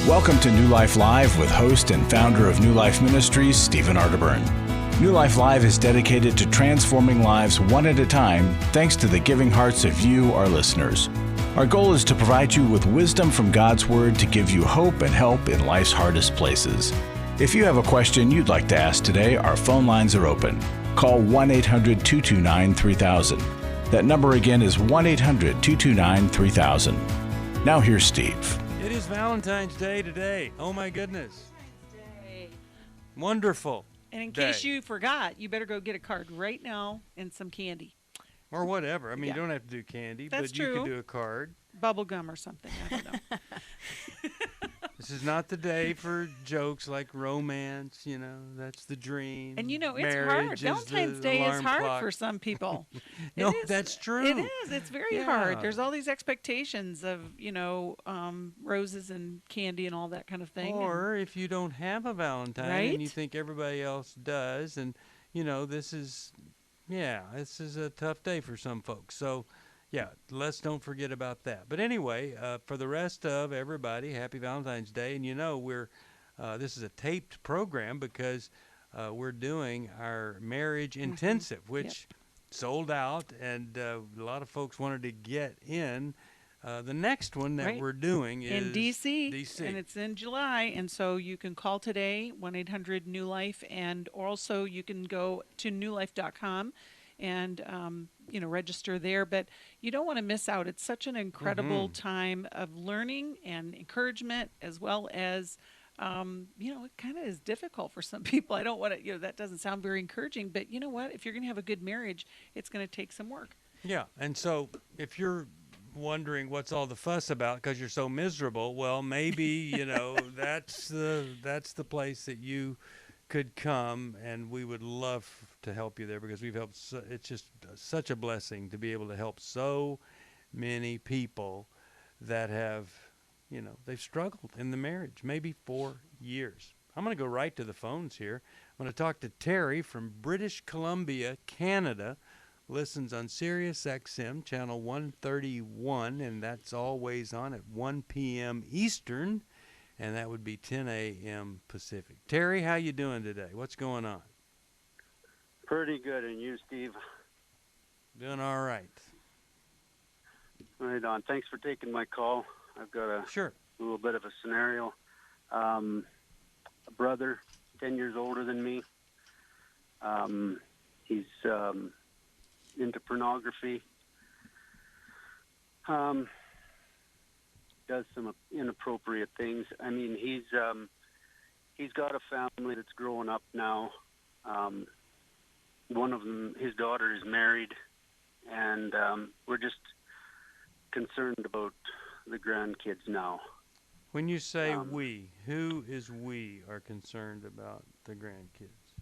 Welcome to New Life Live with host and founder of New Life Ministries, Stephen Arterburn. New Life Live is dedicated to transforming lives one at a time thanks to the giving hearts of you, our listeners. Our goal is to provide you with wisdom from God's Word to give you hope and help in life's hardest places. If you have a question you'd like to ask today, our phone lines are open. Call 1-800-229-3000. That number again is 1-800-229-3000. Now here's Steve. It is Valentine's Day today. Oh my goodness. Wonderful. And in case you forgot, you better go get a card right now and some candy. Or whatever. I mean, you don't have to do candy, That's but you true. can do a card. Bubble gum or something. I don't know. This is not the day for jokes like romance, that's the dream. And it's Marriage hard. is Valentine's the Day is alarm hard clock. for some people. No, that's true. It is. It's very hard. There's all these expectations of, roses and candy and all that kind of thing. Or if you don't have a Valentine and you think everybody else does, and, this is a tough day for some folks. So, let's don't forget about that. But anyway, for the rest of everybody, happy Valentine's Day. And we're this is a taped program because we're doing our marriage intensive, which sold out, and a lot of folks wanted to get in. The next one that we're doing is in DC, and it's in July. And so you can call today, 1-800-NEW-LIFE, and also you can go to newlife.com and register there. But you don't want to miss out. It's such an incredible time of learning and encouragement, as well as it kind of is difficult for some people. I don't want to, that doesn't sound very encouraging, but you know what? If you're going to have a good marriage, it's going to take some work. Yeah. And so if you're wondering what's all the fuss about because you're so miserable, well, maybe, that's the place that you could come, and we would love to help you there because we've helped. It's just such a blessing to be able to help so many people that have, they've struggled in the marriage, maybe for years. I'm going to go right to the phones here. I'm going to talk to Terry from British Columbia, Canada. Listens on Sirius XM, channel 131, and that's always on at 1 p.m. Eastern. And that would be 10 a.m. Pacific. Terry, how you doing today? What's going on? Pretty good. And you, Steve? Doing all right. Right on. Thanks for taking my call. I've got a little bit of a scenario. A brother, 10 years older than me. He's into pornography. Does some inappropriate things. I mean, he's got a family that's growing up now. One of them, his daughter, is married, and we're just concerned about the grandkids now. When you say we, who is we are concerned about the grandkids?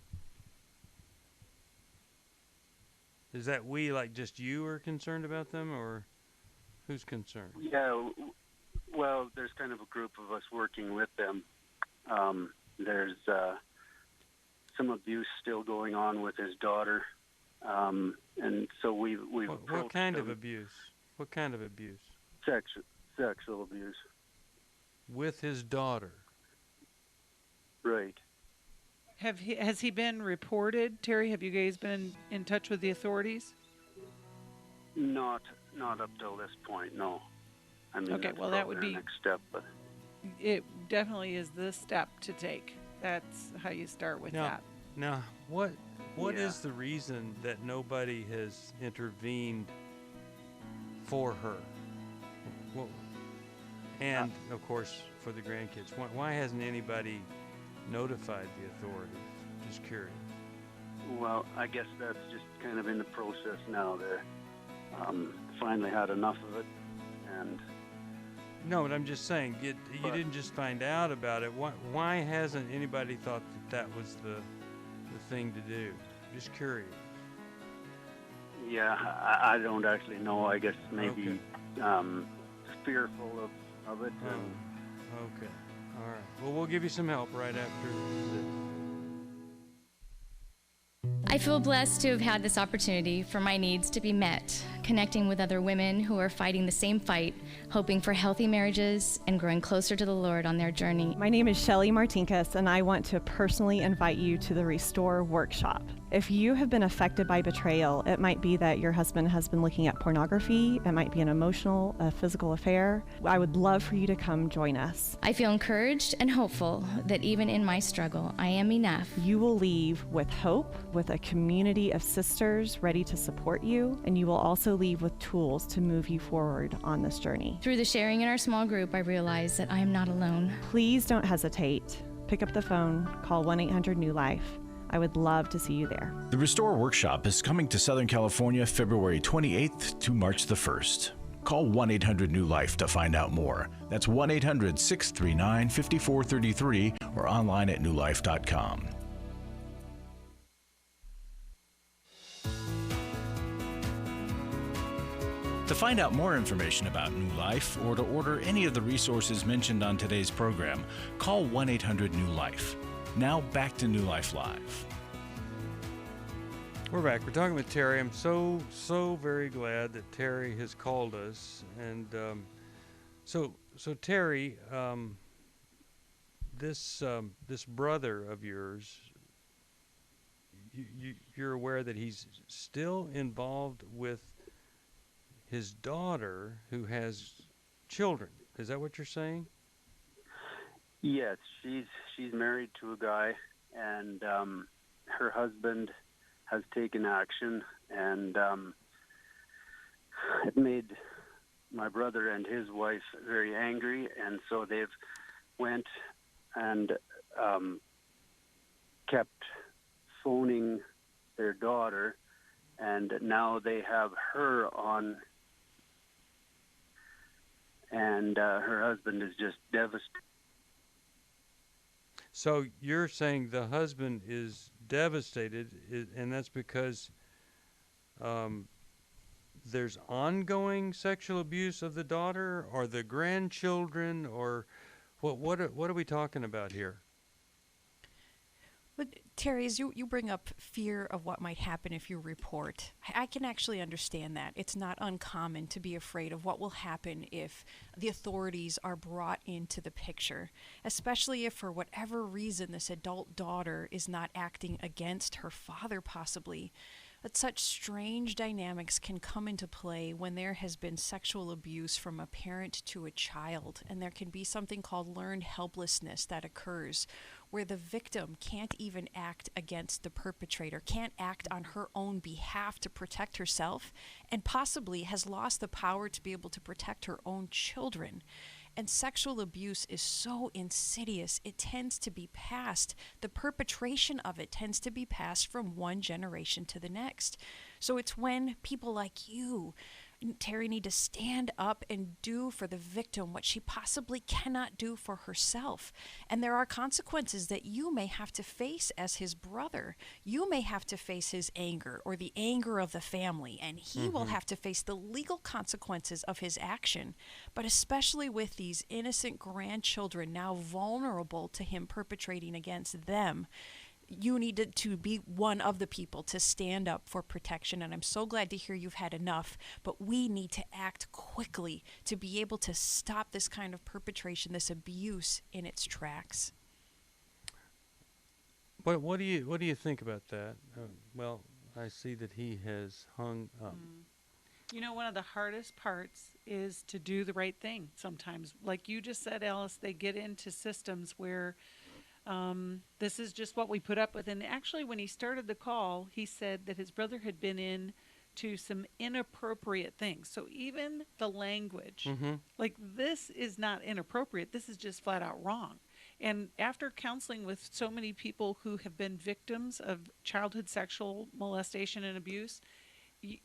Is that we like just you are concerned about them, or who's concerned? Yeah. Well, there's kind of a group of us working with them. There's some abuse still going on with his daughter, and so we've what kind of abuse? What kind of abuse? Sexual abuse. With his daughter. Right. Has he been reported, Terry? Have you guys been in touch with the authorities? Not up till this point, no. I mean, okay, well, that would be next step, but it definitely is the step to take. That's how you start with that. Now, what is the reason that nobody has intervened for her? Well, and of course for the grandkids. Why hasn't anybody notified the authorities? Just curious. Well, I guess that's just kind of in the process now. They're finally had enough of it, and. No, but I'm just saying, you didn't just find out about it. Why hasn't anybody thought that was the thing to do? Just curious. Yeah, I don't actually know. I guess maybe fearful of it. Okay. All right. Well, we'll give you some help right after this. I feel blessed to have had this opportunity for my needs to be met, connecting with other women who are fighting the same fight, hoping for healthy marriages and growing closer to the Lord on their journey. My name is Sheri Martinkus, and I want to personally invite you to the Restore Workshop. If you have been affected by betrayal, it might be that your husband has been looking at pornography, it might be an emotional, a physical affair. I would love for you to come join us. I feel encouraged and hopeful that even in my struggle, I am enough. You will leave with hope, with a community of sisters ready to support you, and you will also leave with tools to move you forward on this journey. Through the sharing in our small group, I realize that I am not alone. Please don't hesitate. Pick up the phone, call 1-800-NEW-LIFE. I would love to see you there. The Restore Workshop is coming to Southern California February 28th to March the 1st. Call 1-800-NEW-LIFE to find out more. That's 1-800-639-5433 or online at newlife.com. To find out more information about New Life or to order any of the resources mentioned on today's program, call 1-800-NEW-LIFE. Now back to New Life Live. We're back. We're talking with Terry. I'm so very glad that Terry has called us. And so Terry, this brother of yours, you're aware that he's still involved with his daughter who has children. Is that what you're saying? Yes, she's married to a guy, and her husband has taken action, and it made my brother and his wife very angry, and so they've went and kept phoning their daughter, and now they have her on, and her husband is just devastated. So you're saying the husband is devastated, and that's because there's ongoing sexual abuse of the daughter or the grandchildren, or what are we talking about here? But Terry, as you bring up fear of what might happen if you report, I can actually understand that. It's not uncommon to be afraid of what will happen if the authorities are brought into the picture, especially if for whatever reason this adult daughter is not acting against her father possibly. But such strange dynamics can come into play when there has been sexual abuse from a parent to a child, and there can be something called learned helplessness that occurs, where the victim can't even act against the perpetrator, can't act on her own behalf to protect herself, and possibly has lost the power to be able to protect her own children. And sexual abuse is so insidious, it tends to be passed. The perpetration of it tends to be passed from one generation to the next. So it's when people like you, Terry, need to stand up and do for the victim what she possibly cannot do for herself. And there are consequences that you may have to face as his brother. You may have to face his anger or the anger of the family, and he will have to face the legal consequences of his action. But especially with these innocent grandchildren now vulnerable to him perpetrating against them, you needed to be one of the people to stand up for protection, and I'm so glad to hear you've had enough, but we need to act quickly to be able to stop this kind of perpetration, this abuse in its tracks. What do you think about that? Well, I see that he has hung up. You know, one of the hardest parts is to do the right thing sometimes. Like you just said, Alice, they get into systems where this is just what we put up with. And actually, when he started the call, he said that his brother had been in to some inappropriate things. So even the language, like this is not inappropriate. This is just flat out wrong. And after counseling with so many people who have been victims of childhood sexual molestation and abuse,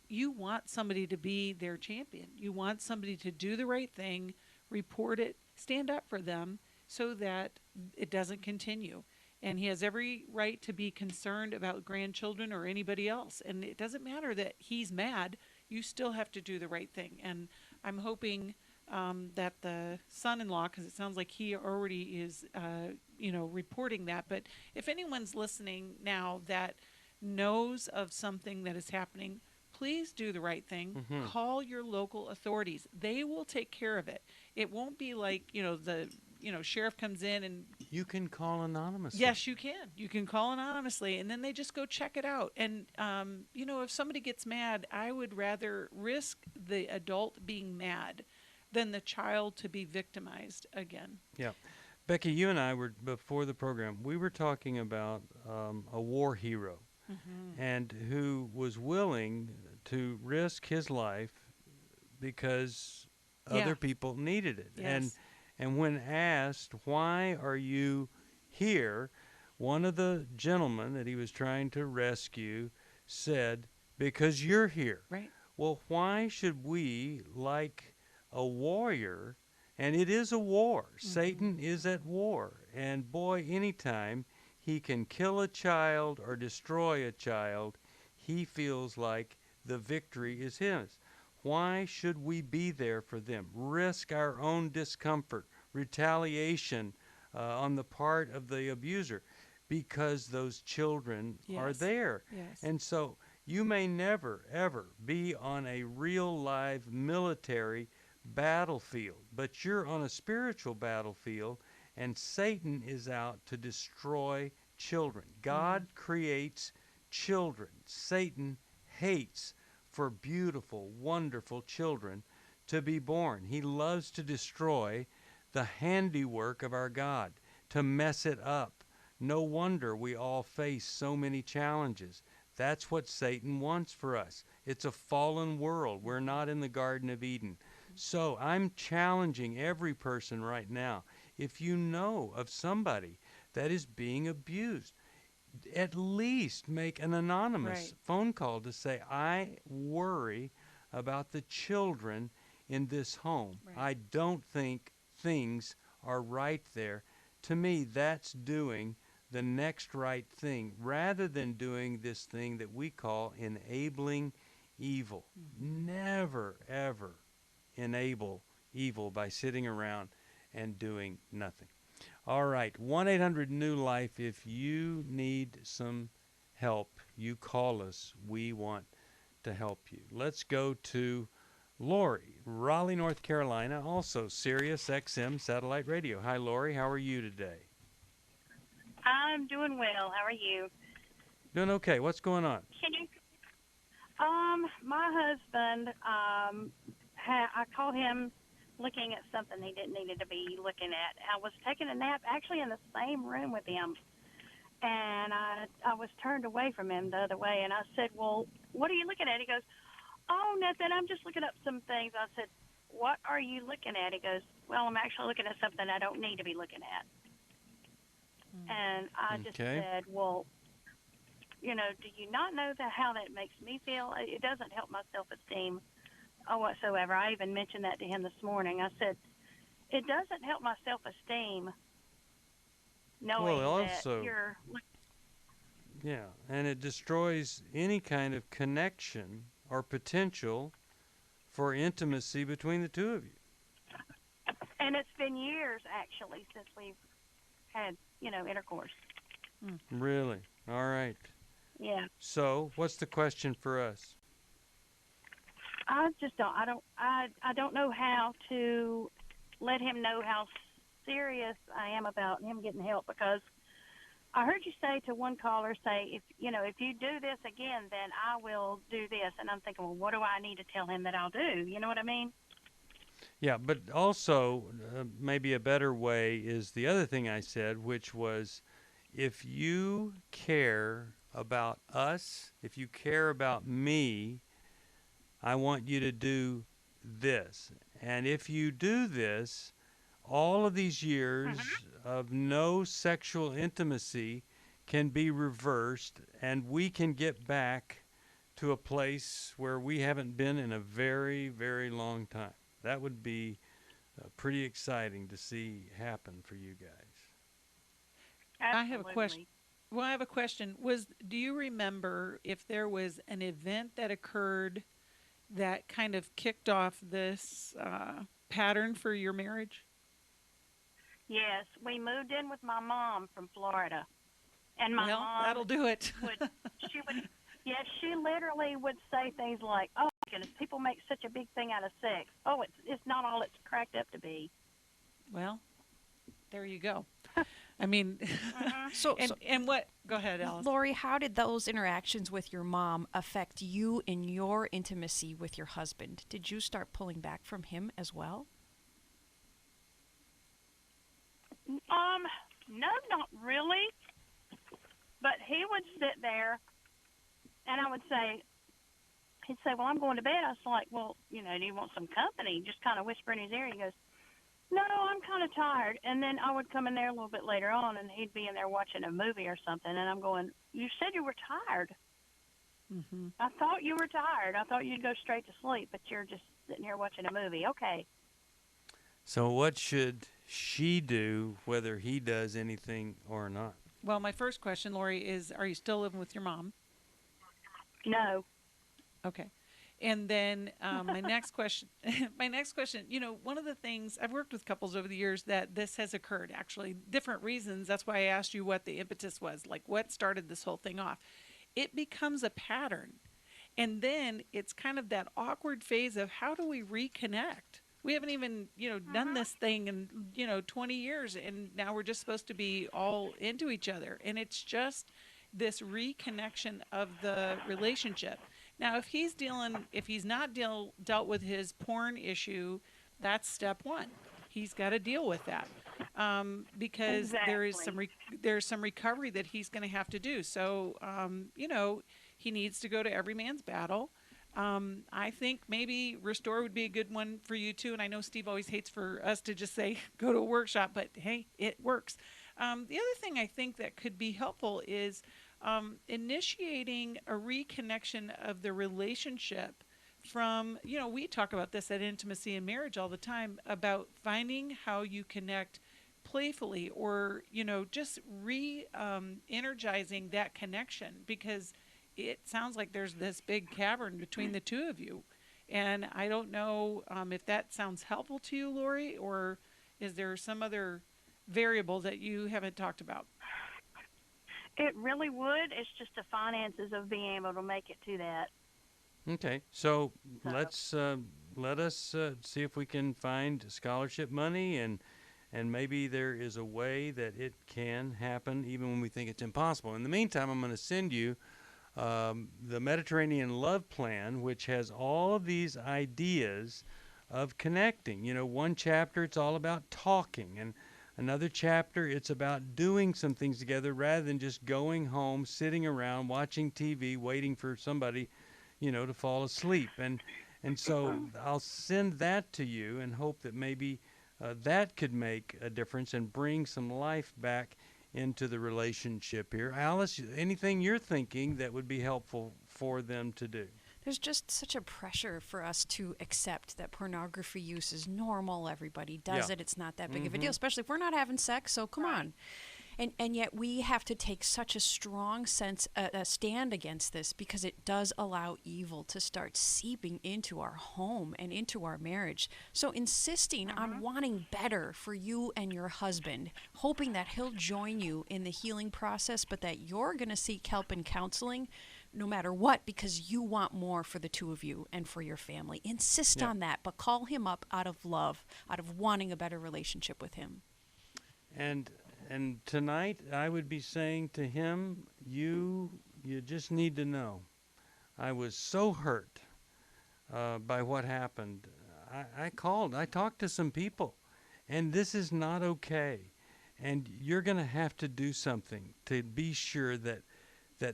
you want somebody to be their champion. You want somebody to do the right thing, report it, stand up for them, so that it doesn't continue. And he has every right to be concerned about grandchildren or anybody else. And it doesn't matter that he's mad. You still have to do the right thing. And I'm hoping that the son-in-law, because it sounds like he already is, reporting that. But if anyone's listening now that knows of something that is happening, please do the right thing. Call your local authorities. They will take care of it. It won't be like, the sheriff comes in and You can call anonymously. yes, you can. You can call anonymously, and then they just go check it out. And, if somebody gets mad, I would rather risk the adult being mad than the child to be victimized again. Yeah. Becky, you and I were, before the program, we were talking about a war hero and who was willing to risk his life because other people needed it. Yes. And when asked, why are you here, one of the gentlemen that he was trying to rescue said, because you're here. Right. Well, why should we, like a warrior, and it is a war. Satan is at war. And boy, anytime he can kill a child or destroy a child, he feels like the victory is his. Why should we be there for them? Risk our own discomfort, retaliation on the part of the abuser, because those children are there. Yes. And so you may never, ever be on a real live military battlefield, but you're on a spiritual battlefield, and Satan is out to destroy children. God creates children. Satan hates for beautiful, wonderful children to be born. He loves to destroy the handiwork of our God, to mess it up. No wonder we all face so many challenges. That's what Satan wants for us. It's a fallen world. We're not in the Garden of Eden. So I'm challenging every person right now. If you know of somebody that is being abused, at least make an anonymous phone call to say, I worry about the children in this home. I don't think things are right there. To me, that's doing the next right thing rather than doing this thing that we call enabling evil. Never, ever enable evil by sitting around and doing nothing. All right, 1-800-NEW-LIFE. If you need some help, you call us. We want to help you. Let's go to Lori, Raleigh, North Carolina, also Sirius XM Satellite Radio. Hi, Lori. How are you today? I'm doing well. How are you? Doing okay. What's going on? Can you? My husband, I caught him looking at something he didn't need to be looking at. I was taking a nap actually in the same room with him, and I was turned away from him the other way, and I said, well, what are you looking at? He goes, oh, nothing. I'm just looking up some things. I said, what are you looking at? He goes, well, I'm actually looking at something I don't need to be looking at. And I just said, well, do you not know how that makes me feel? It doesn't help my self-esteem whatsoever. I even mentioned that to him this morning. I said, it doesn't help my self-esteem knowing that you're... Yeah, and it destroys any kind of connection or potential for intimacy between the two of you. And it's been years, actually, since we've had, intercourse. Really? All right. Yeah. So, what's the question for us? I don't know how to let him know how serious I am about him getting help, because I heard you say to one caller, if you do this again, then I will do this. And I'm thinking, well, what do I need to tell him that I'll do? You know what I mean? Yeah, but also maybe a better way is the other thing I said, which was, if you care about us, if you care about me, I want you to do this. And if you do this, all of these years of no sexual intimacy can be reversed, and we can get back to a place where we haven't been in a very, very long time. That would be pretty exciting to see happen for you guys. Absolutely. I have a question. Well, I have a question. Do you remember if there was an event that occurred that kind of kicked off this pattern for your marriage? Yes, we moved in with my mom from Florida. And my Well, mom that'll do it. she literally would say things like, "Oh my goodness, people make such a big thing out of sex. Oh, it's not all it's cracked up to be." Well, there you go. I mean, So, and what? Go ahead, Alice. Lori, how did those interactions with your mom affect you in your intimacy with your husband? Did you start pulling back from him as well? No, not really. But he would sit there, and I would say, he'd say, "Well, I'm going to bed." I was like, "Well, do you want some company?" Just kind of whisper in his ear. He goes, "No, I'm kind of tired." And then I would come in there a little bit later on, and he'd be in there watching a movie or something. And I'm going, "You said you were tired." Mm-hmm. "I thought you were tired. I thought you'd go straight to sleep, but you're just sitting here watching a movie." "Okay." So what should she do, whether he does anything or not? Well, my first question, Lori, is: are you still living with your mom? "No." Okay. And then my next question, one of the things I've worked with couples over the years that this has occurred, actually, different reasons. That's why I asked you what the impetus was, like what started this whole thing off. It becomes a pattern. And then it's kind of that awkward phase of how do we reconnect? We haven't even, done this thing in, 20 years, and now we're just supposed to be all into each other. And it's just this reconnection of the relationship. Now, if he's not dealt with his porn issue, that's step one. He's got to deal with that because there's some recovery that he's going to have to do. So, he needs to go to every man's battle. I think maybe Restore would be a good one for you too. And I know Steve always hates for us to just say go to a workshop, but hey, it works. The other thing I think that could be helpful is initiating a reconnection of the relationship from, we talk about this at Intimacy and Marriage all the time about finding how you connect playfully or, just energizing that connection because it sounds like there's this big cavern between the two of you. And I don't know if that sounds helpful to you, Lori, or is there some other variable that you haven't talked about? It really would. It's just the finances of being able to make it to that. Okay, so let us see if we can find scholarship money, and maybe there is a way that it can happen even when we think it's impossible. In the meantime, I'm going to send you the Mediterranean Love Plan, which has all of these ideas of connecting. One chapter, it's all about talking, and another chapter, it's about doing some things together rather than just going home, sitting around, watching TV, waiting for somebody, to fall asleep. And so I'll send that to you and hope that maybe that could make a difference and bring some life back into the relationship here. Alice, anything you're thinking that would be helpful for them to do? There's just such a pressure for us to accept that pornography use is normal. Everybody does it. It's not that big of a deal, especially if we're not having sex. So come on. And yet we have to take such a strong stand against this because it does allow evil to start seeping into our home and into our marriage. So insisting on wanting better for you and your husband, hoping that he'll join you in the healing process, but that you're going to seek help and counseling no matter what because you want more for the two of you and for your family. Insist on that, but call him up out of love, out of wanting a better relationship with him. And tonight, I would be saying to him, you just need to know, I was so hurt by what happened. I talked to some people, and this is not okay. And you're going to have to do something to be sure that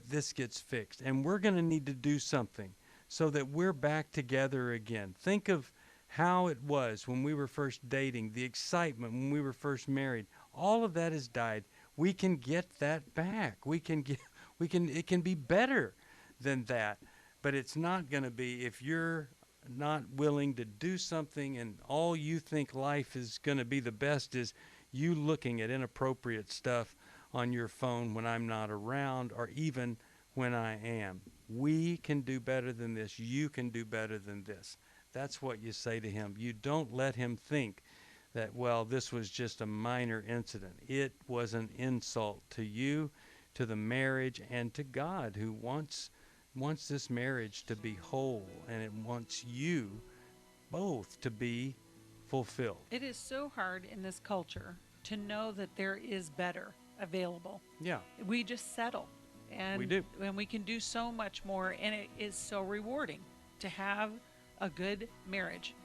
this gets fixed. And we're going to need to do something so that we're back together again. Think of how it was when we were first dating, the excitement when we were first married. All of that has died. We can get that back. It can be better than that. But it's not going to be if you're not willing to do something and all you think life is going to be the best is you looking at inappropriate stuff on your phone when I'm not around or even when I am. We can do better than this. You can do better than this. That's what you say to him. You don't let him think that, well, this was just a minor incident. It was an insult to you, to the marriage and to God, who wants this marriage to be whole, and it wants you both to be fulfilled. It is so hard in this culture to know that there is better available. Yeah. We just settle. And We do. And we can do so much more, and it is so rewarding to have a good marriage.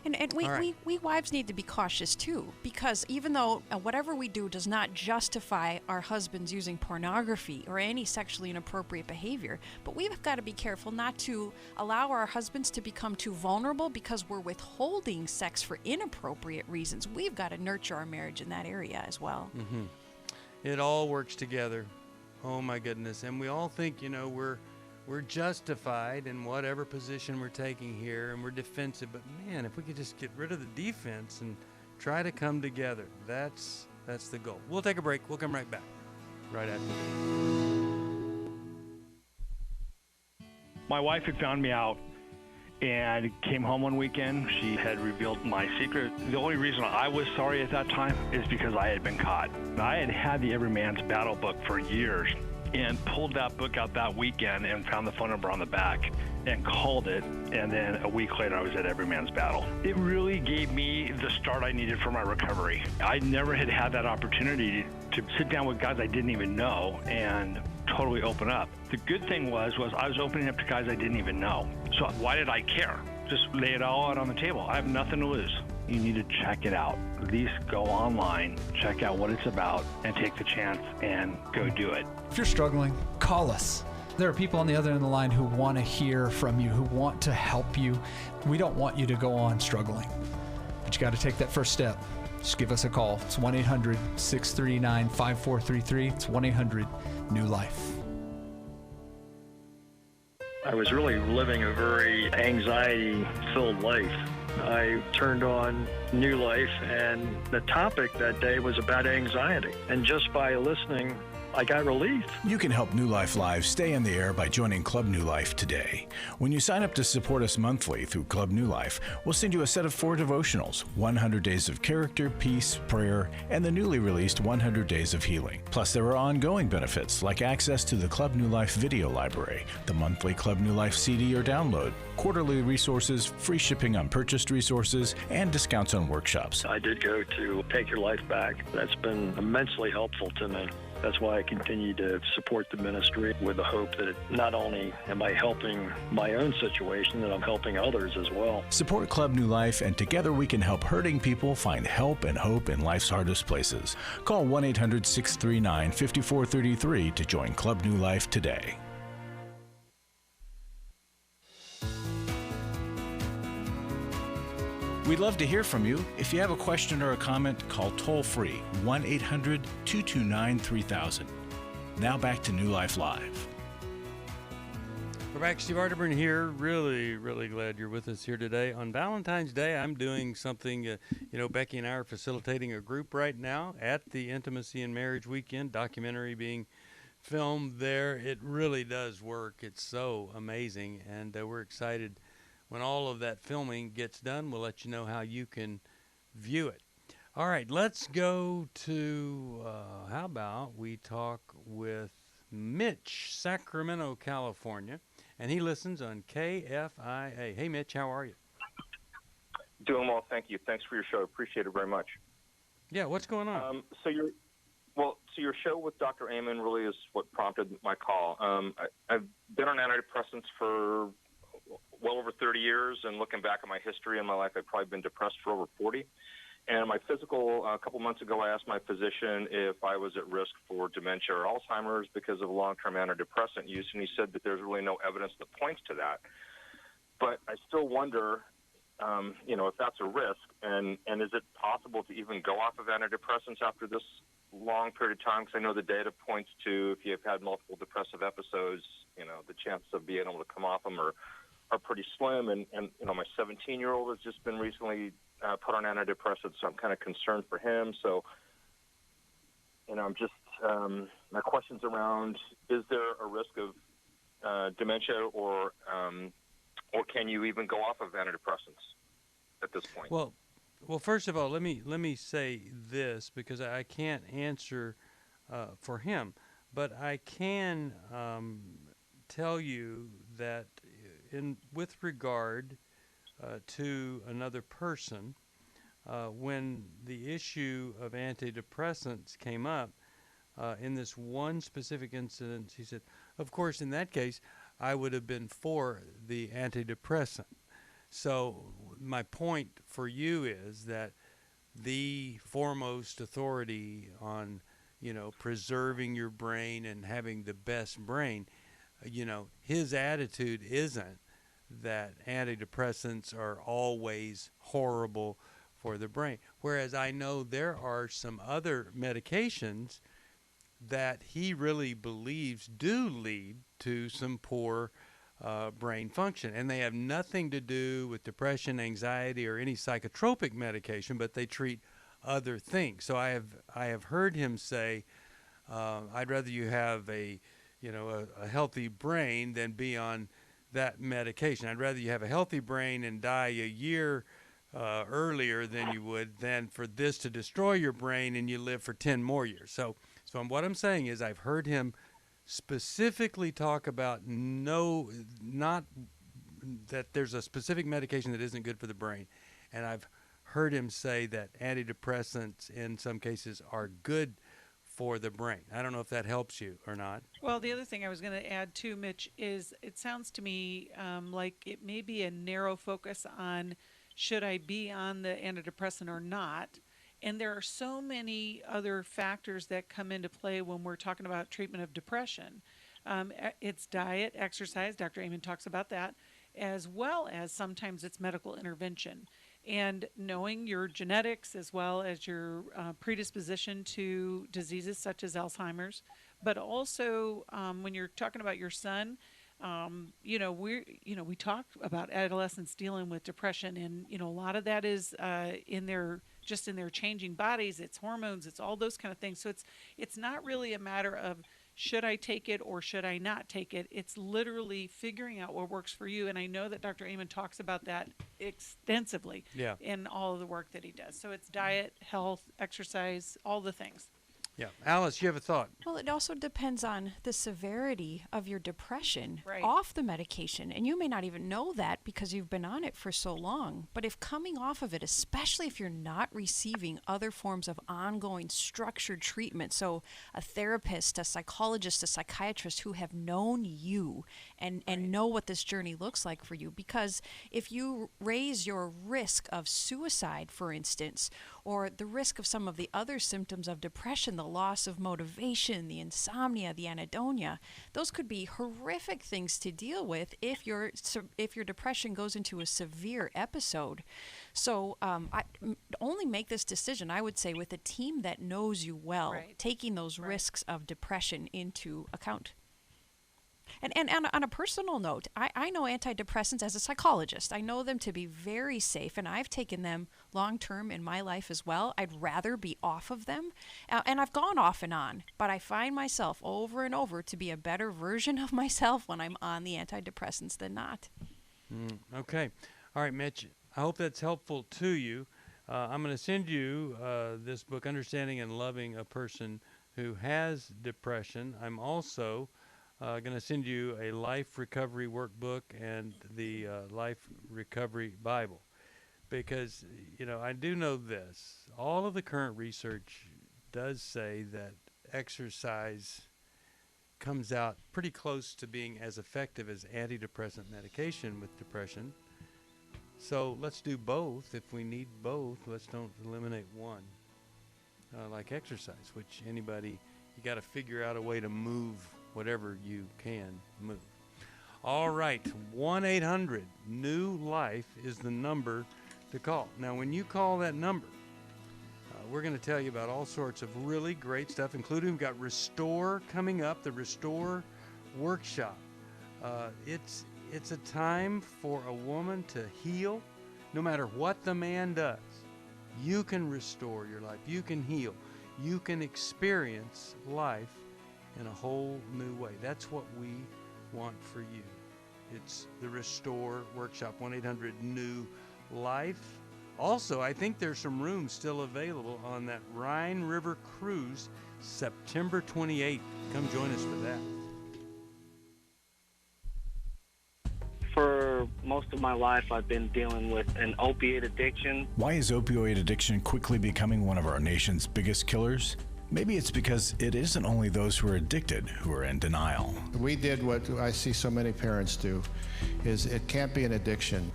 And we wives need to be cautious too, because even though whatever we do does not justify our husbands using pornography or any sexually inappropriate behavior, but we've got to be careful not to allow our husbands to become too vulnerable because we're withholding sex for inappropriate reasons. We've got to nurture our marriage in that area as well. Mm-hmm. It all works together. Oh my goodness. And we all think, we're justified in whatever position we're taking here, and we're defensive. But man, if we could just get rid of the defense and try to come together, that's the goal. We'll take a break. We'll come right back right after this. My wife had found me out and came home one weekend. She had revealed my secret. The only reason I was sorry at that time is because I had been caught. I had had the Every Man's Battle book for years, and pulled that book out that weekend and found the phone number on the back and called it, and then a week later I was at Every Man's Battle. It really gave me the start I needed for my recovery. I never had had that opportunity to sit down with guys I didn't even know and totally open up. The good thing was I was opening up to guys I didn't even know. So why did I care? Just lay it all out on the table. I have nothing to lose. You need to check it out. At least go online, check out what it's about, and take the chance and go do it. If you're struggling, call us. There are people on the other end of the line who want to hear from you, who want to help you. We don't want you to go on struggling, but you got to take that first step. Just give us a call. It's 1-800-639-5433. It's 1-800-NEW-LIFE. I was really living a very anxiety-filled life. I turned on New Life, and the topic that day was about anxiety. And just by listening, I got relief. You can help New Life Live stay in the air by joining Club New Life today. When you sign up to support us monthly through Club New Life, we'll send you a set of 4 devotionals, 100 Days of Character, Peace, Prayer, and the newly released 100 Days of Healing. Plus, there are ongoing benefits like access to the Club New Life video library, the monthly Club New Life CD or download, quarterly resources, free shipping on purchased resources, and discounts on workshops. I did go to Take Your Life Back. That's been immensely helpful to me. That's why I continue to support the ministry with the hope that not only am I helping my own situation, that I'm helping others as well. Support Club New Life, and together we can help hurting people find help and hope in life's hardest places. Call 1-800-639-5433 to join Club New Life today. We'd love to hear from you. If you have a question or a comment, call toll-free 1-800-229-3000. Now back to New Life Live. We're back. Steve Arterburn here. Really, really glad you're with us here today. On Valentine's Day, I'm doing something, Becky and I are facilitating a group right now at the Intimacy and Marriage Weekend, documentary being filmed there. It really does work. It's so amazing, and we're excited. When all of that filming gets done, we'll let you know how you can view it. All right, let's go to, how about we talk with Mitch, Sacramento, California, and he listens on KFIA. Hey, Mitch, how are you? Doing well, thank you. Thanks for your show. Appreciate it very much. Yeah, what's going on? So your show with Dr. Amen really is what prompted my call. I've been on antidepressants for well over 30 years, and looking back at my history in my life, I've probably been depressed for over 40. And my physical, a couple months ago, I asked my physician if I was at risk for dementia or Alzheimer's because of long-term antidepressant use, and he said that there's really no evidence that points to that. But I still wonder, if that's a risk, and is it possible to even go off of antidepressants after this long period of time? Because I know the data points to if you've had multiple depressive episodes, the chances of being able to come off them are pretty slim, and my 17-year-old has just been recently put on antidepressants, so I'm kind of concerned for him. So, I'm just my question's around: is there a risk of dementia, or can you even go off of antidepressants at this point? Well, first of all, let me say this, because I can't answer for him, But I can tell you that with regard to another person, when the issue of antidepressants came up, in this one specific incident, he said, of course, in that case, I would have been for the antidepressant. So my point for you is that the foremost authority on, preserving your brain and having the best brain, his attitude isn't that antidepressants are always horrible for the brain. Whereas I know there are some other medications that he really believes do lead to some poor brain function. And they have nothing to do with depression, anxiety, or any psychotropic medication, but they treat other things. So I have heard him say, I'd rather you have a healthy brain than be on that medication. I'd rather you have a healthy brain and die a year earlier than you would than for this to destroy your brain and you live for 10 more years. So what I'm saying is I've heard him specifically talk about not that there's a specific medication that isn't good for the brain. And I've heard him say that antidepressants in some cases are good for the brain. I don't know if that helps you or not. Well, the other thing I was going to add too, Mitch, is it sounds to me like it may be a narrow focus on should I be on the antidepressant or not. And there are so many other factors that come into play when we're talking about treatment of depression. It's diet, exercise, Dr. Amen talks about that, as well as sometimes it's medical intervention. And knowing your genetics as well as your predisposition to diseases such as Alzheimer's, but also when you're talking about your son, we talk about adolescents dealing with depression, and a lot of that is in their changing bodies. It's hormones. It's all those kind of things. So it's not really a matter of should I take it or should I not take it. It's literally figuring out what works for you. And I know that Dr. Amen talks about that extensively in all of the work that he does. So it's diet, health, exercise, all the things. Yeah. Alice, you have a thought? Well, it also depends on the severity of your depression Right. off the medication. And you may not even know that because you've been on it for so long. But if coming off of it, especially if you're not receiving other forms of ongoing structured treatment, so a therapist, a psychologist, a psychiatrist who have known you and know what this journey looks like for you. Because if you raise your risk of suicide, for instance, or the risk of some of the other symptoms of depression, the loss of motivation, the insomnia, the anhedonia, those could be horrific things to deal with if your depression goes into a severe episode. So I only make this decision, I would say, with a team that knows you well, taking those risks of depression into account. And on a personal note, I know antidepressants as a psychologist. I know them to be very safe, and I've taken them long-term in my life as well. I'd rather be off of them, and I've gone off and on, but I find myself over and over to be a better version of myself when I'm on the antidepressants than not. Okay. All right, Mitch, I hope that's helpful to you. I'm going to send you this book, Understanding and Loving a Person Who Has Depression. I'm also going to send you a life recovery workbook and the life recovery Bible, because I do know this. All of the current research does say that exercise comes out pretty close to being as effective as antidepressant medication with depression. So let's do both. If we need both, let's don't eliminate one, like exercise, which you got to figure out a way to move whatever you can move. All right, 1-800-NEW-LIFE is the number to call. Now, when you call that number, we're going to tell you about all sorts of really great stuff, including we've got Restore coming up, the Restore Workshop. It's a time for a woman to heal, no matter what the man does. You can restore your life. You can heal. You can experience life in a whole new way. That's what we want for you. It's the Restore Workshop, 1-800-NEW-LIFE. Also, I think there's some rooms still available on that Rhine River cruise September 28th. Come join us for that. For most of my life, I've been dealing with an opiate addiction. Why is opioid addiction quickly becoming one of our nation's biggest killers? Maybe it's because it isn't only those who are addicted who are in denial. We did what I see so many parents do, is it can't be an addiction.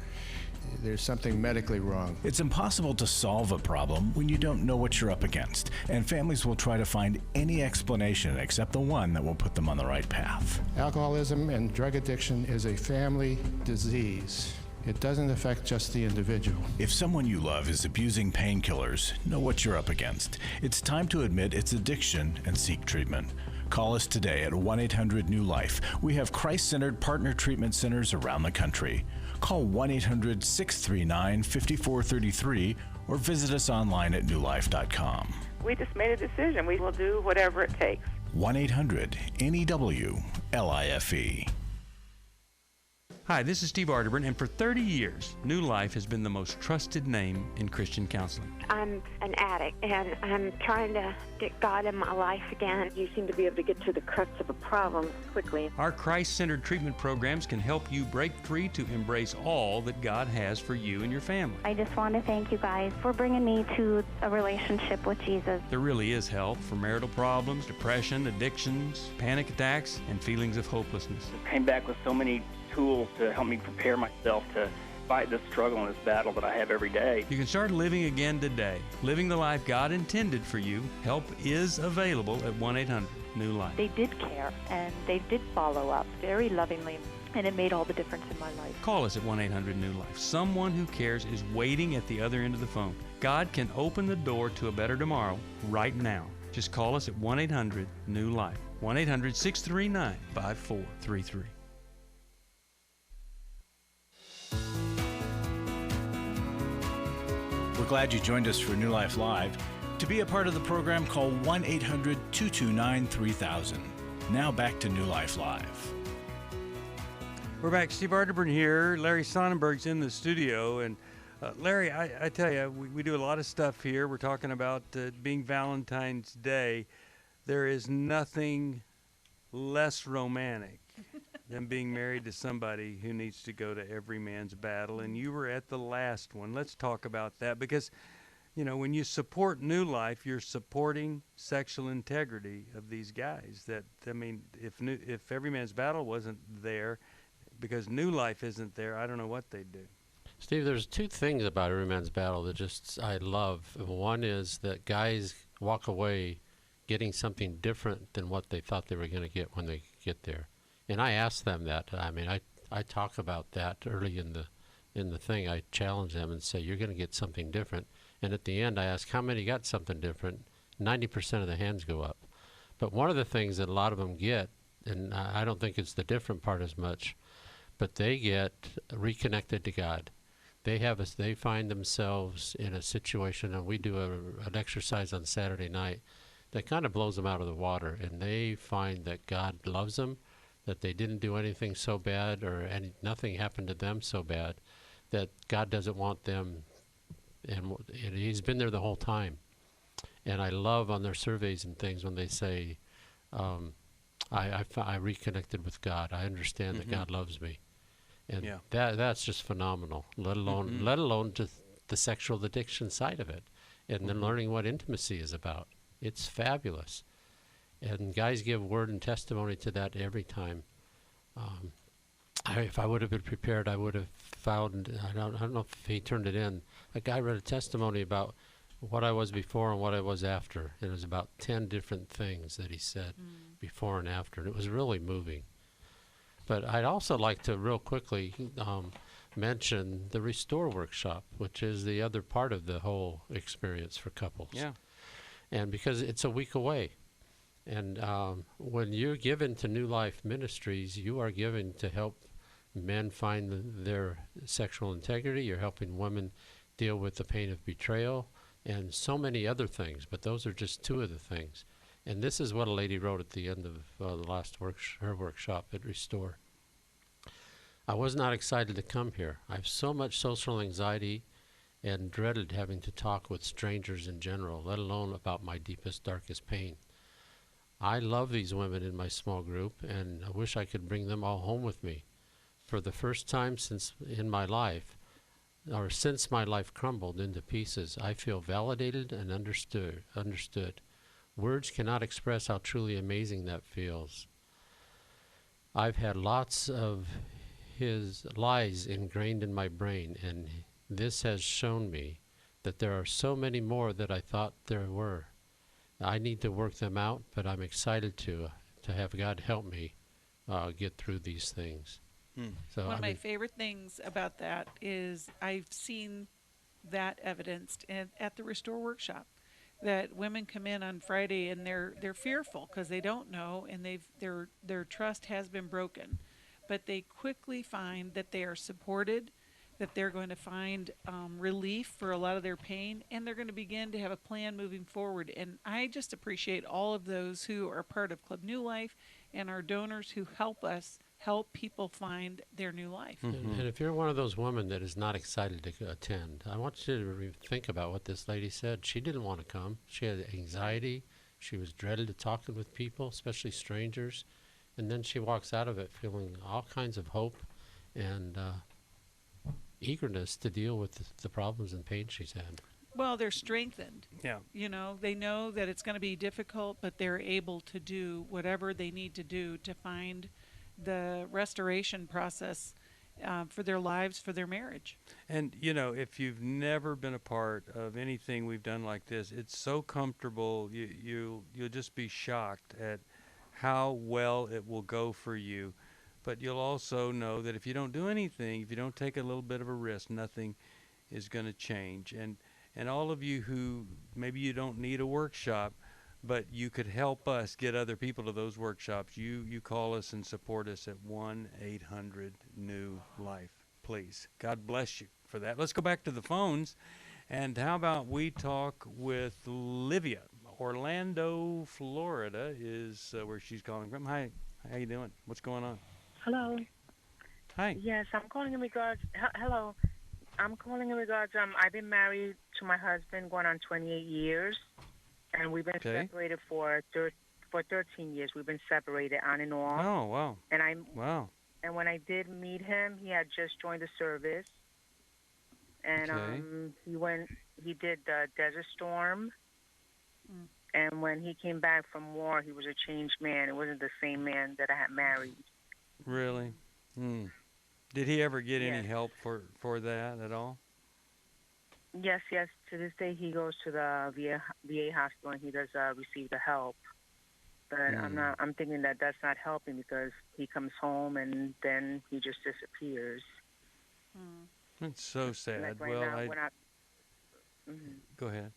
There's something medically wrong. It's impossible to solve a problem when you don't know what you're up against, and families will try to find any explanation except the one that will put them on the right path. Alcoholism and drug addiction is a family disease. It doesn't affect just the individual. If someone you love is abusing painkillers, know what you're up against. It's time to admit it's addiction and seek treatment. Call us today at 1-800-NEW-LIFE. We have Christ-centered partner treatment centers around the country. Call 1-800-639-5433 or visit us online at newlife.com. We just made a decision. We will do whatever it takes. 1-800-NEW-LIFE. Hi, this is Steve Arterburn, and for 30 years, New Life has been the most trusted name in Christian counseling. I'm an addict, and I'm trying to get God in my life again. You seem to be able to get to the crux of a problem quickly. Our Christ-centered treatment programs can help you break free to embrace all that God has for you and your family. I just want to thank you guys for bringing me to a relationship with Jesus. There really is help for marital problems, depression, addictions, panic attacks, and feelings of hopelessness. I came back with so many tools to help me prepare myself to fight this struggle and this battle that I have every day. You can start living again today, living the life God intended for you. Help is available at 1-800-NEW-LIFE. They did care, and they did follow up very lovingly, and it made all the difference in my life. Call us at 1-800-NEW-LIFE. Someone who cares is waiting at the other end of the phone. God can open the door to a better tomorrow right now. Just call us at 1-800-NEW-LIFE. 1-800-639-5433. We're glad you joined us for New Life Live. To be a part of the program, call 1-800-229-3000. Now back to New Life Live. We're back. Steve Arterburn here. Larry Sonnenberg's in the studio. And Larry, I tell you, we do a lot of stuff here. We're talking about being Valentine's Day. There is nothing less romantic than being married to somebody who needs to go to every man's battle. And you were at the last one. Let's talk about that, because, you know, when you support New Life, you're supporting sexual integrity of these guys. That, I mean, if every man's battle wasn't there, because New Life isn't there, I don't know what they'd do. Steve, there's two things about Every Man's Battle that just I love. One is that guys walk away getting something different than what they thought they were going to get when they get there. And I ask them that. I mean, I talk about that early in the thing. I challenge them and say, you're going to get something different. And at the end, I ask, how many got something different? 90% of the hands go up. But one of the things that a lot of them get, and I don't think it's the different part as much, but they get reconnected to God. They find themselves in a situation, and we do an exercise on Saturday night that kind of blows them out of the water, and they find that God loves them, that they didn't do anything so bad or nothing happened to them so bad, that God doesn't want them, and He's been there the whole time. And I love on their surveys and things when they say, I reconnected with God. I understand that God loves me. And that's just phenomenal, let alone just the sexual addiction side of it, and then learning what intimacy is about. It's fabulous. And guys give word and testimony to that every time. If I would have been prepared, I would have found, I don't know if he turned it in, a guy read a testimony about what I was before and what I was after. It was about 10 different things that he said before and after, and it was really moving. But I'd also like to real quickly mention the Restore Workshop, which is the other part of the whole experience for couples. Yeah. And because it's a week away. And when you're given to New Life Ministries, you are given to help men find their sexual integrity. You're helping women deal with the pain of betrayal and so many other things. But those are just two of the things. And this is what a lady wrote at the end of the last her workshop at Restore. I was not excited to come here. I have so much social anxiety and dreaded having to talk with strangers in general, let alone about my deepest, darkest pain. I love these women in my small group, and I wish I could bring them all home with me. For the first time since my life crumbled into pieces, I feel validated and understood. Words cannot express how truly amazing that feels. I've had lots of his lies ingrained in my brain, and this has shown me that there are so many more that I thought there were. I need to work them out, but I'm excited to have God help me get through these things. So one of my favorite things about that is I've seen that evidenced at the Restore Workshop, that women come in on Friday and they're fearful because they don't know, and their trust has been broken, but they quickly find that they are supported, that they're going to find relief for a lot of their pain, and they're going to begin to have a plan moving forward. And I just appreciate all of those who are part of Club New Life and our donors who help us help people find their new life. And if you're one of those women that is not excited to attend, I want you to think about what this lady said. She didn't want to come. She had anxiety. She was dreaded to talking with people, especially strangers. And then she walks out of it feeling all kinds of hope and eagerness to deal with the problems and pain she's had. Well, they're strengthened. Yeah. You know, they know that it's going to be difficult, but they're able to do whatever they need to do to find the restoration process for their lives, for their marriage. And, you know, if you've never been a part of anything we've done like this, it's so comfortable. You'll just be shocked at how well it will go for you. But you'll also know that if you don't do anything, if you don't take a little bit of a risk, nothing is going to change. And all of you who maybe you don't need a workshop, but you could help us get other people to those workshops, you call us and support us at 1-800-NEW-LIFE, please. God bless you for that. Let's go back to the phones. And how about we talk with Livia? Orlando, Florida is where she's calling from. Hi, how you doing? What's going on? Hello. Hi. Yes, I'm calling in regards. Hello. I'm calling in regards. I've been married to my husband going on 28 years, and we've been separated for 13 years. We've been separated on and off. Oh, wow. And wow. And when I did meet him, he had just joined the service, and he did the Desert Storm. And when he came back from war, he was a changed man. It wasn't the same man that I had married. Really? Did he ever get any help for that at all? Yes. To this day, he goes to the VA hospital and he does receive the help. But I'm thinking that that's not helping because he comes home and then he just disappears. That's so sad. Like right now, go ahead.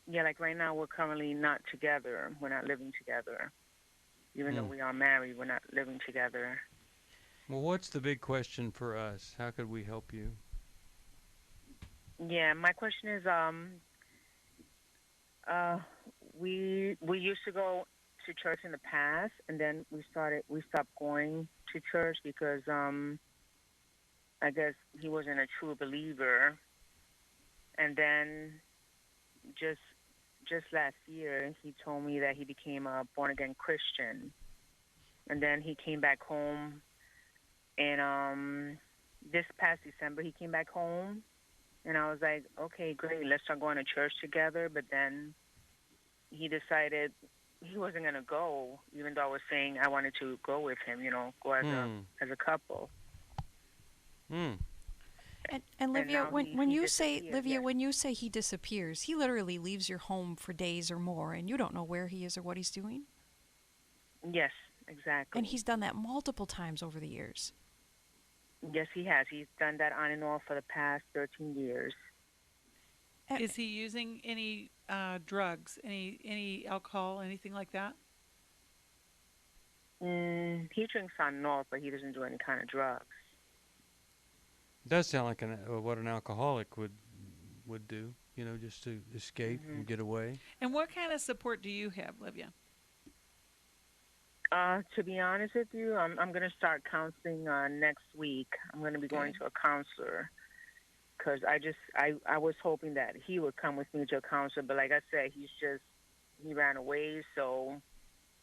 Yeah, like right now, we're currently not together. We're not living together. Even though we are married, we're not living together. Well, what's the big question for us? How could we help you? Yeah, my question is, we used to go to church in the past, and then we stopped going to church because I guess he wasn't a true believer. And then just last year, he told me that he became a born-again Christian. And then he came back home, and this past December, he came back home, and I was like, okay, great, let's start going to church together. But then he decided he wasn't going to go, even though I was saying I wanted to go with him, go as a couple. And Livia, when you say he disappears, he literally leaves your home for days or more, and you don't know where he is or what he's doing? Yes, exactly. And he's done that multiple times over the years. Yes, he has. He's done that on and off for the past 13 years. Is he using any drugs, any alcohol, anything like that? He drinks on and off, but he doesn't do any kind of drugs. It does sound like what an alcoholic would do, just to escape and get away. And what kind of support do you have, Livia? To be honest with you, I'm going to start counseling next week. I'm going to be going to a counselor. because I was hoping that he would come with me to a counselor, but like I said, he ran away. So,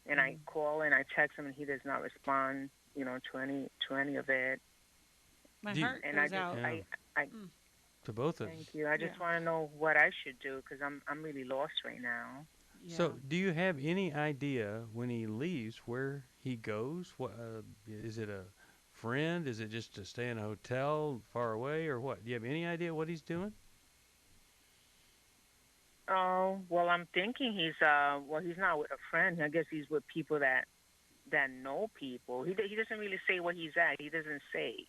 and I call and I text him, and he does not respond, to any of it. My heart goes out. To both of us. Thank you. I just want to know what I should do because I'm really lost right now. Yeah. So, do you have any idea when he leaves where he goes? What is it? A friend? Is it just to stay in a hotel far away, or what? Do you have any idea what he's doing? Oh, well, I'm thinking he's not with a friend. I guess he's with people that know people. He doesn't really say where he's at. He doesn't say.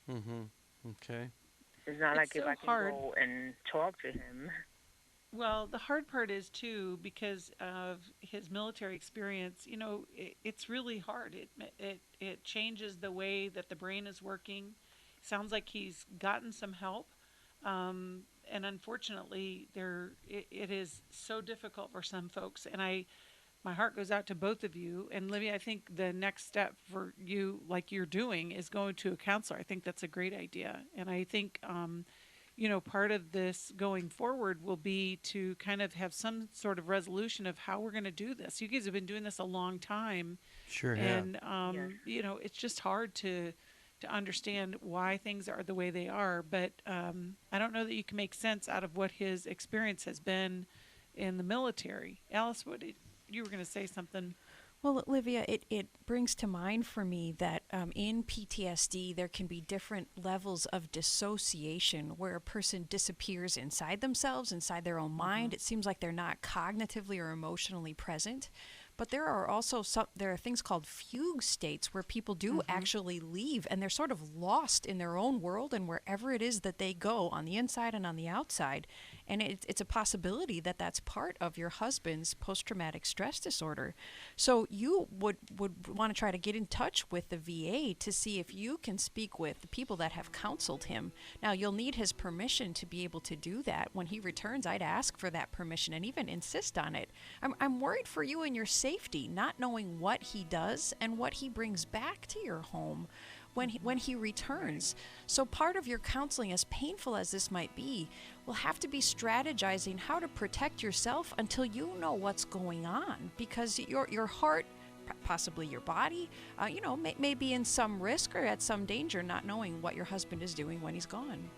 Okay. It's not like if so I can hard. go and talk to him. Well, the hard part is, too, because of his military experience, it's really hard. It changes the way that the brain is working. Sounds like he's gotten some help. And unfortunately, it is so difficult for some folks. And my heart goes out to both of you. And Livy, I think the next step for you, like you're doing, is going to a counselor. I think that's a great idea. And I think, part of this going forward will be to kind of have some sort of resolution of how we're going to do this. You guys have been doing this a long time. Sure have. And, it's just hard to understand why things are the way they are. But I don't know that you can make sense out of what his experience has been in the military. Alice, you were going to say something. Well, Olivia, it brings to mind for me that in PTSD there can be different levels of dissociation where a person disappears inside themselves, inside their own mind. It seems like they're not cognitively or emotionally present. But there are also there are things called fugue states where people do actually leave and they're sort of lost in their own world and wherever it is that they go on the inside and on the outside. And it's a possibility that that's part of your husband's post-traumatic stress disorder. So you would want to try to get in touch with the VA to see if you can speak with the people that have counseled him. Now, you'll need his permission to be able to do that. When he returns, I'd ask for that permission and even insist on it. I'm worried for you and your safety, not knowing what he does and what he brings back to your home when he returns. So part of your counseling, as painful as this might be, will have to be strategizing how to protect yourself until you know what's going on, because your heart, possibly your body, may be in some risk or at some danger, not knowing what your husband is doing when he's gone.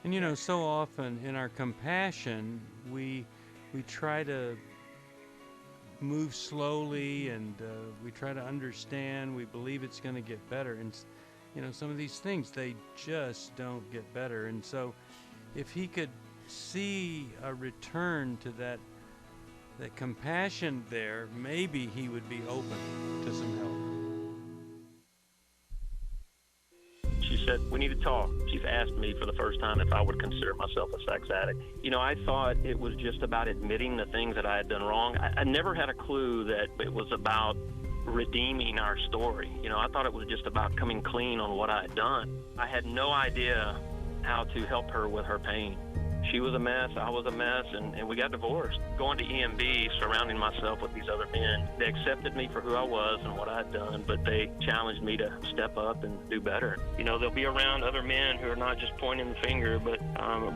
And so often in our compassion, we try to move slowly, and we try to understand. We believe it's going to get better, and some of these things, they just don't get better. And so if he could see a return to that compassion there, maybe he would be open to some help. She said, we need to talk. She's asked me for the first time if I would consider myself a sex addict. I thought it was just about admitting the things that I had done wrong. I never had a clue that it was about redeeming our story. I thought it was just about coming clean on what I had done. I had no idea how to help her with her pain. She was a mess, I was a mess, and we got divorced. Going to EMB, surrounding myself with these other men, they accepted me for who I was and what I had done, but they challenged me to step up and do better. They'll be around other men who are not just pointing the finger, but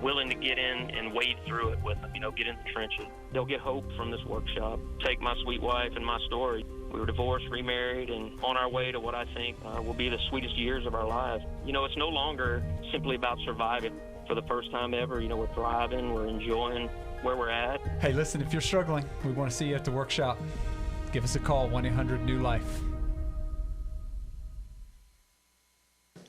willing to get in and wade through it with them, get in the trenches. They'll get hope from this workshop. Take my sweet wife and my story. We were divorced, remarried, and on our way to what I think will be the sweetest years of our lives. It's no longer simply about surviving. For the first time ever, we're thriving, we're enjoying where we're at. Hey, listen, if you're struggling, we want to see you at the workshop. Give us a call, 1-800-NEW-LIFE.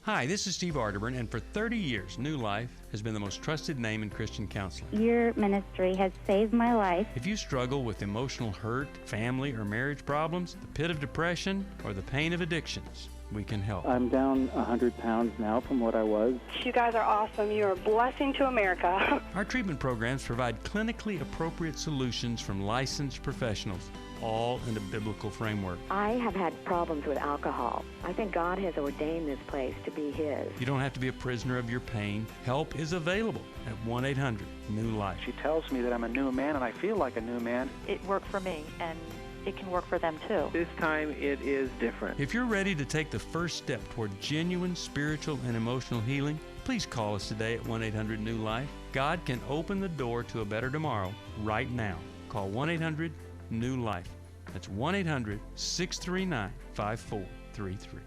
Hi, this is Steve Arterburn, and for 30 years, New Life has been the most trusted name in Christian counseling. Your ministry has saved my life. If you struggle with emotional hurt, family or marriage problems, the pit of depression, or the pain of addictions, we can help. I'm down 100 pounds now from what I was. You guys are awesome. You're a blessing to America. Our treatment programs provide clinically appropriate solutions from licensed professionals, all in a biblical framework. I have had problems with alcohol. I think God has ordained this place to be His. You don't have to be a prisoner of your pain. Help is available at 1-800-NEW-LIFE. She tells me that I'm a new man, and I feel like a new man. It worked for me, and it can work for them too. This time it is different. If you're ready to take the first step toward genuine spiritual and emotional healing, please call us today at 1-800-NEW-LIFE. God can open the door to a better tomorrow right now. Call 1-800-NEW-LIFE. That's 1-800-639-5433.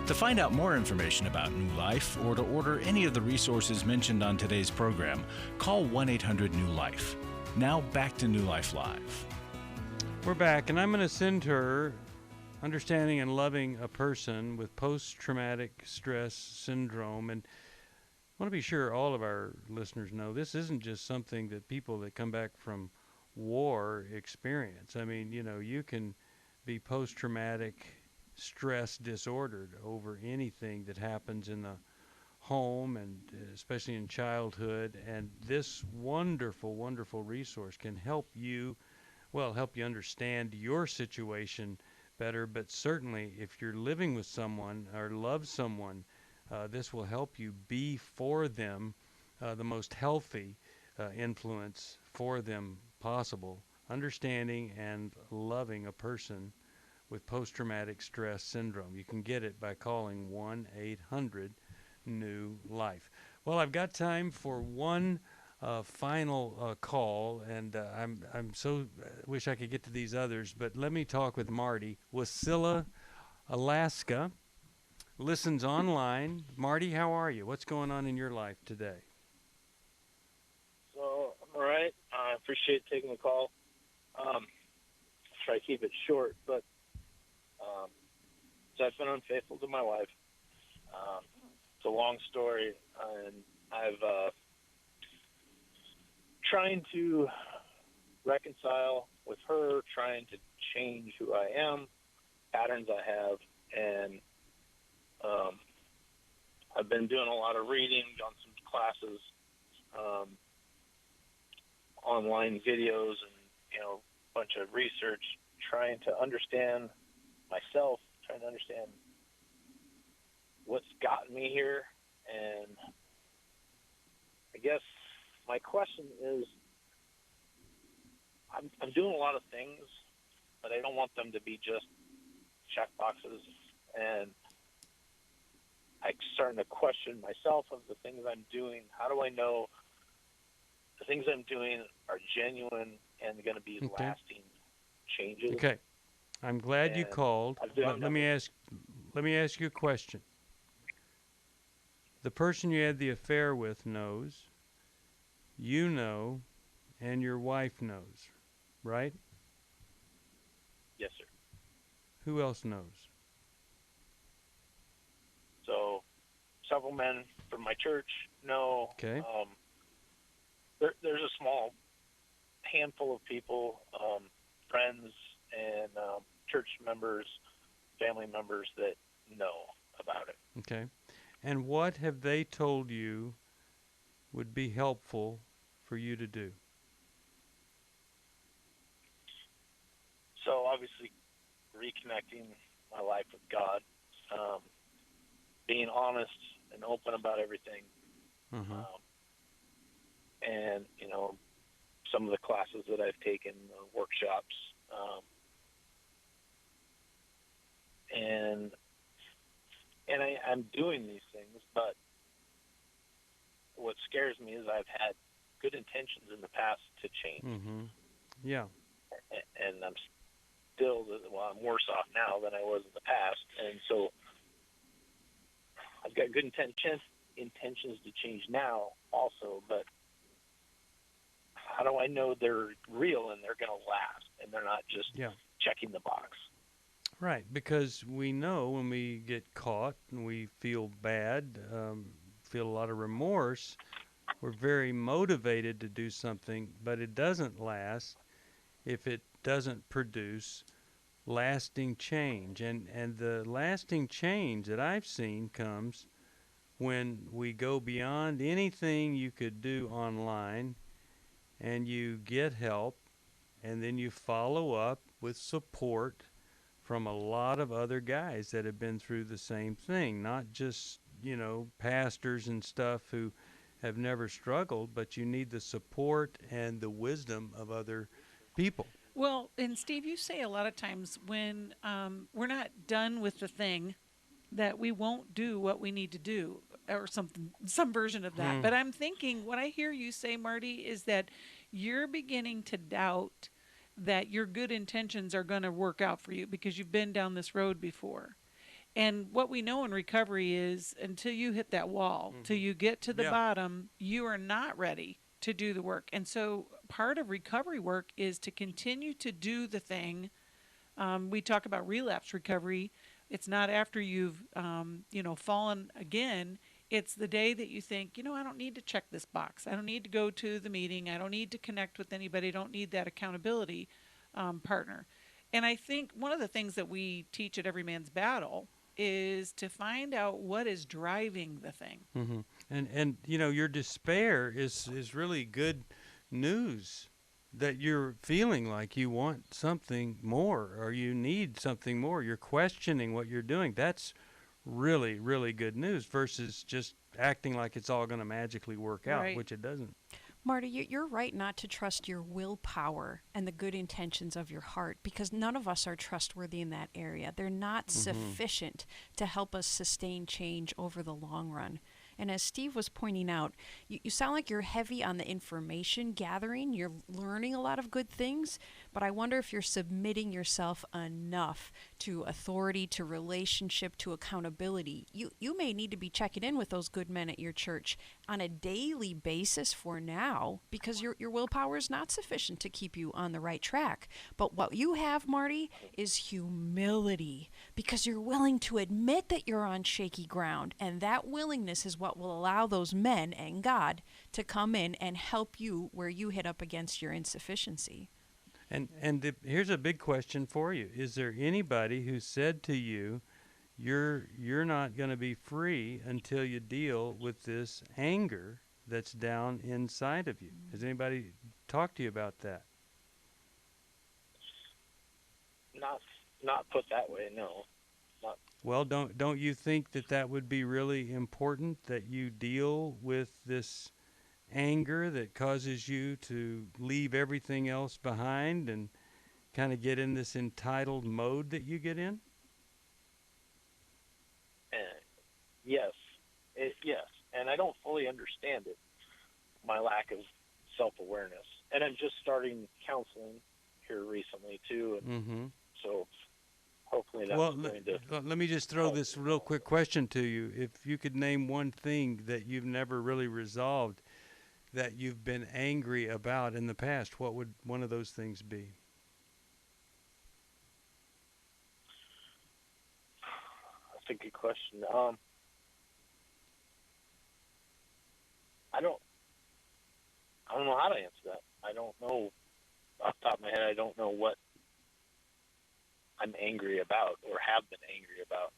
To find out more information about New Life or to order any of the resources mentioned on today's program, call 1-800-NEW-LIFE. Now back to New Life Live. We're back, and I'm going to send her Understanding and Loving a Person with Post-Traumatic Stress Syndrome. And I want to be sure all of our listeners know this isn't just something that people that come back from war experience. I mean, you know, you can be post-traumatic stress disordered over anything that happens in the home, and especially in childhood. And this wonderful, wonderful resource can help you understand your situation better. But certainly if you're living with someone or love someone, this will help you be for them the most healthy influence for them possible. Understanding and Loving a Person with Post-Traumatic Stress Syndrome. You can get it by calling 1-800-NEW-LIFE. Well, I've got time for one final call, and I'm so wish I could get to these others, but let me talk with Marty, Wasilla, Alaska. Listens online. Marty, how are you? What's going on in your life today? So, I'm all right. I appreciate taking the call. Try to keep it short, but so I've been unfaithful to my wife. It's a long story, and I've trying to reconcile with her, trying to change who I am, patterns I have, and I've been doing a lot of reading, done some classes, online videos, and a bunch of research, trying to understand myself, trying to understand what's gotten me here. And I guess my question is, I'm doing a lot of things, but I don't want them to be just check boxes. And I'm starting to question myself of the things I'm doing. How do I know the things I'm doing are genuine and going to be lasting changes? Okay. I'm glad you called. Let me ask you a question. The person you had the affair with knows, you know, and your wife knows, right? Yes, sir. Who else knows? So, several men from my church know. Okay. There's a small handful of people, friends and church members, family members that know about it. Okay. And what have they told you would be helpful for you to do? So obviously reconnecting my life with God, being honest and open about everything. Mm-hmm. And, some of the classes that I've taken, workshops, and I'm doing these things, but what scares me is I've had good intentions in the past to change. Mm-hmm. Yeah. And I'm still, I'm worse off now than I was in the past. And so I've got good intentions to change now also, but how do I know they're real and they're going to last and they're not just checking the box? Right, because we know when we get caught and we feel bad, feel a lot of remorse, we're very motivated to do something, but it doesn't last if it doesn't produce lasting change. And the lasting change that I've seen comes when we go beyond anything you could do online and you get help, and then you follow up with support from a lot of other guys that have been through the same thing, not just, pastors and stuff who have never struggled, but you need the support and the wisdom of other people. Well, and Steve, you say a lot of times when we're not done with the thing that we won't do what we need to do, or some version of that. But I'm thinking, what I hear you say, Marty, is that you're beginning to doubt that your good intentions are going to work out for you because you've been down this road before. And what we know in recovery is until you hit that wall, till you get to the bottom, you are not ready to do the work. And so part of recovery work is to continue to do the thing. We talk about relapse recovery. It's not after you've, fallen again. It's the day that you think, I don't need to check this box. I don't need to go to the meeting. I don't need to connect with anybody. I don't need that accountability partner. And I think one of the things that we teach at Every Man's Battle is to find out what is driving the thing. Mm-hmm. And your despair is really good news, that you're feeling like you want something more or you need something more. You're questioning what you're doing. That's really, really good news versus just acting like it's all going to magically work out, which it doesn't. Marty, you're right not to trust your willpower and the good intentions of your heart, because none of us are trustworthy in that area. They're not sufficient to help us sustain change over the long run. And as Steve was pointing out, you sound like you're heavy on the information gathering. You're learning a lot of good things, but I wonder if you're submitting yourself enough to authority, to relationship, to accountability. You may need to be checking in with those good men at your church on a daily basis for now, because your willpower is not sufficient to keep you on the right track. But what you have, Marty, is humility, because you're willing to admit that you're on shaky ground, and that willingness is what will allow those men and God to come in and help you where you hit up against your insufficiency. And here's a big question for you. Is there anybody who said to you, you're not going to be free until you deal with this anger that's down inside of you? Has anybody talked to you about that? Not put that way, no. Not. Well, don't you think that would be really important, that you deal with this anger that causes you to leave everything else behind and kind of get in this entitled mode that you get in? Yes. Yes. And I don't fully understand it, my lack of self-awareness. And I'm just starting counseling here recently, too. And so hopefully that's going to... Let me just throw this real quick question to you. If you could name one thing that you've never really resolved, that you've been angry about in the past, what would one of those things be? That's a good question. I don't know how to answer that. I don't know off the top of my head. I don't know what I'm angry about or have been angry about.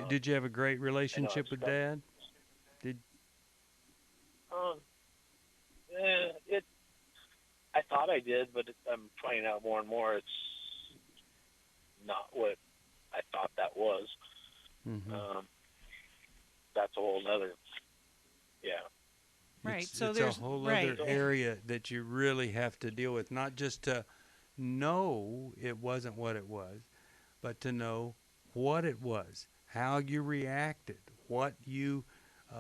Did you have a great relationship with Dad? I thought I did, but I'm finding out more and more it's not what I thought that was. That's a whole other, Right. It's a whole other area that you really have to deal with, not just to know it wasn't what it was, but to know what it was, how you reacted, what you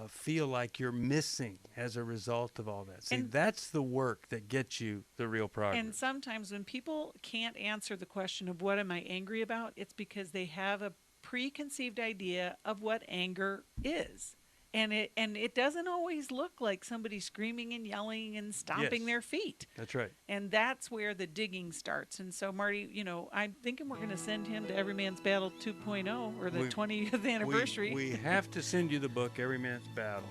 feel like you're missing as a result of all that. See, that's the work that gets you the real progress. And sometimes when people can't answer the question of what am I angry about, it's because they have a preconceived idea of what anger is. And it doesn't always look like somebody screaming and yelling and stomping their feet. That's right. And that's where the digging starts. And so, Marty, I'm thinking we're going to send him to Every Man's Battle 2.0 or the 20th anniversary. We have to send you the book, Every Man's Battle.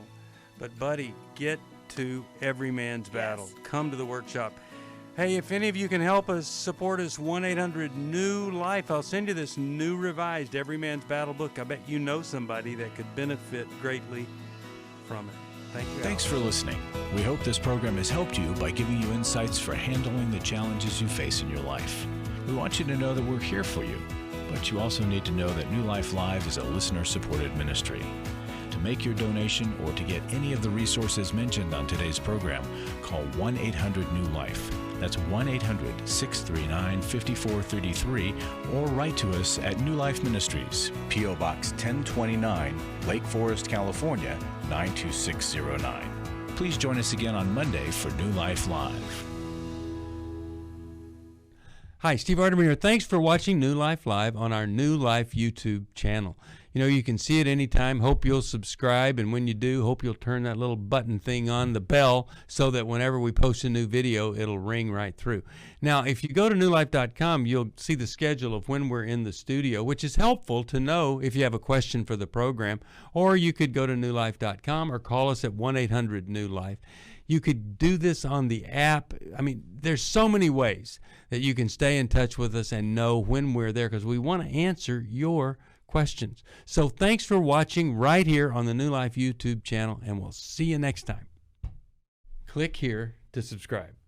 But, buddy, get to Every Man's Battle. Come to the workshop. Hey, if any of you can help us, support us, 1-800-NEW-LIFE. I'll send you this new revised Every Man's Battle book. I bet you know somebody that could benefit greatly from it. Thank you. Thanks for listening. We hope this program has helped you by giving you insights for handling the challenges you face in your life. We want you to know that we're here for you, but you also need to know that New Life Live is a listener-supported ministry. To make your donation or to get any of the resources mentioned on today's program, call 1-800-NEW-LIFE. That's 1-800-639-5433, or write to us at New Life Ministries, P.O. Box 1029, Lake Forest, California, 92609. Please join us again on Monday for New Life Live. Hi, Steve Arterburn here. Thanks for watching New Life Live on our New Life YouTube channel. You know, you can see it anytime. Hope you'll subscribe, and when you do, hope you'll turn that little button thing on, the bell, so that whenever we post a new video, it'll ring right through. Now, if you go to newlife.com, you'll see the schedule of when we're in the studio, which is helpful to know if you have a question for the program, or you could go to newlife.com or call us at 1-800-NEW-LIFE. You could do this on the app. I mean, there's so many ways that you can stay in touch with us and know when we're there, because we want to answer your questions. So thanks for watching right here on the New Life YouTube channel, and we'll see you next time. Click here to subscribe.